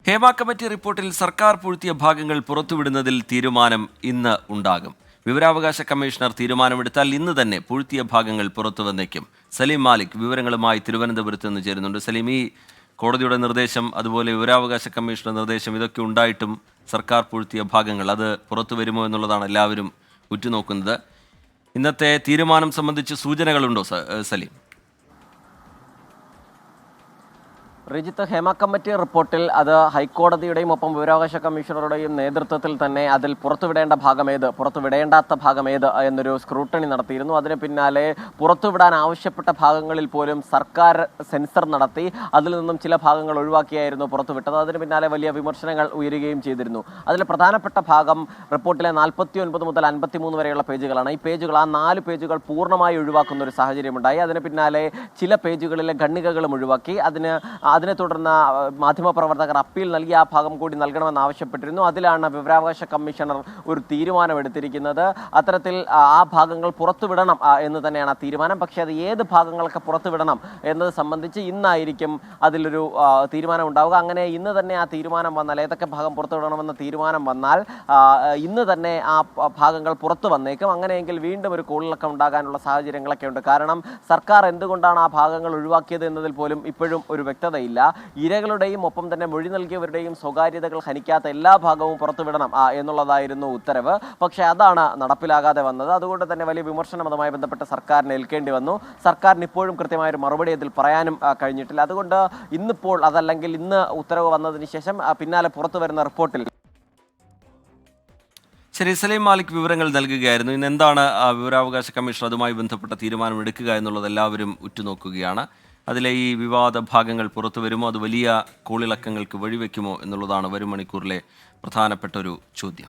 Hema committee റിപ്പോർട്ടിൽ സർക്കാർ പൂഴ്ത്തിയ ഭാഗങ്ങൾ പുറത്തുവിടുന്നതിൽ തീരുമാനം ഇന്ന് ഉണ്ടാകും. വിവരാവകാശ കമ്മീഷണർ തീരുമാനമെടുത്താൽ ഇന്ന് തന്നെ പൂഴ്ത്തിയ ഭാഗങ്ങൾ പുറത്തുവന്നേക്കും. സലീം മാലിക് വിവരങ്ങളുമായി തിരുവനന്തപുരത്ത് നിന്ന് ചേരുന്നുണ്ട്. സലീം, ഈ കോടതിയുടെ നിർദ്ദേശം, അതുപോലെ വിവരാവകാശ കമ്മീഷണർ നിർദ്ദേശം, ഇതൊക്കെ ഉണ്ടായിട്ടും സർക്കാർ പൂഴ്ത്തിയ ഭാഗങ്ങൾ അത് പുറത്തു വരുമോ എന്നുള്ളതാണ് എല്ലാവരും ഉറ്റുനോക്കുന്നത്. ഇന്നത്തെ തീരുമാനം സംബന്ധിച്ച് സൂചനകളുണ്ടോ സലീം? റിജിത്ത്, ഹേമ കമ്മിറ്റി റിപ്പോർട്ടിൽ അത് ഹൈക്കോടതിയുടെയും ഒപ്പം വിവരാവകാശ കമ്മീഷണറുടെയും നേതൃത്വത്തിൽ തന്നെ അതിൽ പുറത്തുവിടേണ്ട ഭാഗമേത്, പുറത്തുവിടേണ്ടാത്ത ഭാഗമേത് എന്നൊരു സ്ക്രൂട്ടണി നടത്തിയിരുന്നു. അതിന് പിന്നാലെ പുറത്തുവിടാൻ ആവശ്യപ്പെട്ട ഭാഗങ്ങളിൽ പോലും സർക്കാർ സെൻസർ നടത്തി അതിൽ നിന്നും ചില ഭാഗങ്ങൾ ഒഴിവാക്കിയായിരുന്നു പുറത്തുവിട്ടത്. അതിന് പിന്നാലെ വലിയ വിമർശനങ്ങൾ ഉയരുകയും ചെയ്തിരുന്നു. അതിൽ പ്രധാനപ്പെട്ട ഭാഗം റിപ്പോർട്ടിലെ 49 മുതൽ 53 വരെയുള്ള പേജുകളാണ്. ഈ പേജുകൾ, ആ 4 പേജുകൾ പൂർണ്ണമായി ഒഴിവാക്കുന്ന ഒരു സാഹചര്യമുണ്ടായി. അതിന് പിന്നാലെ ചില പേജുകളിലെ ഖണ്ഡികകളും ഒഴിവാക്കി. അതിനെ തുടർന്ന് മാധ്യമപ്രവർത്തകർ അപ്പീൽ നൽകി ആ ഭാഗം കൂടി നൽകണമെന്ന് ആവശ്യപ്പെട്ടിരുന്നു. അതിലാണ് വിവരാവകാശ കമ്മീഷണർ ഒരു തീരുമാനമെടുത്തിരിക്കുന്നത്. അത്തരത്തിൽ ആ ഭാഗങ്ങൾ പുറത്തുവിടണം എന്ന് തന്നെയാണ് ആ തീരുമാനം. പക്ഷേ അത് ഏത് ഭാഗങ്ങളൊക്കെ പുറത്തുവിടണം എന്നത് സംബന്ധിച്ച് ഇന്നായിരിക്കും അതിലൊരു തീരുമാനം ഉണ്ടാവുക. അങ്ങനെ ഇന്ന് തന്നെ ആ തീരുമാനം വന്നാൽ, ഏതൊക്കെ ഭാഗം പുറത്തുവിടണമെന്ന തീരുമാനം വന്നാൽ ഇന്ന് തന്നെ ആ ഭാഗങ്ങൾ പുറത്തു വന്നേക്കും. അങ്ങനെയെങ്കിൽ വീണ്ടും ഒരു കോളിളക്കം ഉണ്ടാകാനുള്ള സാഹചര്യങ്ങളൊക്കെ ഉണ്ട്. കാരണം സർക്കാർ എന്തുകൊണ്ടാണ് ആ ഭാഗങ്ങൾ ഒഴിവാക്കിയത് എന്നതിൽ പോലും ഇപ്പോഴും ഒരു വ്യക്തതയില്ല. ഇരകളുടെയും ഒപ്പം തന്നെ മൊഴി നൽകിയവരുടെയും സ്വകാര്യതകൾ ഹനിക്കാത്ത എല്ലാ ഭാഗവും പുറത്തുവിടണം എന്നുള്ളതായിരുന്നു ഉത്തരവ്. പക്ഷേ അതാണ് നടപ്പിലാകാതെ വന്നത്. അതുകൊണ്ട് തന്നെ വലിയ വിമർശനം അതുമായി ബന്ധപ്പെട്ട് സർക്കാരിന് ഏൽക്കേണ്ടി വന്നു. സർക്കാരിന് ഇപ്പോഴും കൃത്യമായൊരു മറുപടി അതിൽ പറയാനും കഴിഞ്ഞിട്ടില്ല. അതുകൊണ്ട് ഇന്നിപ്പോൾ, അതല്ലെങ്കിൽ ഇന്ന് ഉത്തരവ് വന്നതിന് ശേഷം പിന്നാലെ പുറത്തു വരുന്ന റിപ്പോർട്ടിൽ ശരി, സലീം മാലിക് വിവരങ്ങൾ നൽകുകയായിരുന്നു. ഇന്ന് എന്താണ് വിവരാവകാശ കമ്മീഷൻ അതുമായി ബന്ധപ്പെട്ട തീരുമാനമെടുക്കുക എന്നുള്ളത് എല്ലാവരും ഉറ്റുനോക്കുകയാണ്. അതിലെ ഈ വിവാദ ഭാഗങ്ങൾ പുറത്തു വരുമോ, അത് വലിയ കോളിളക്കങ്ങൾക്ക് വഴിവെക്കുമോ എന്നുള്ളതാണ് വരും മണിക്കൂറിലെ പ്രധാനപ്പെട്ട ഒരു ചോദ്യം.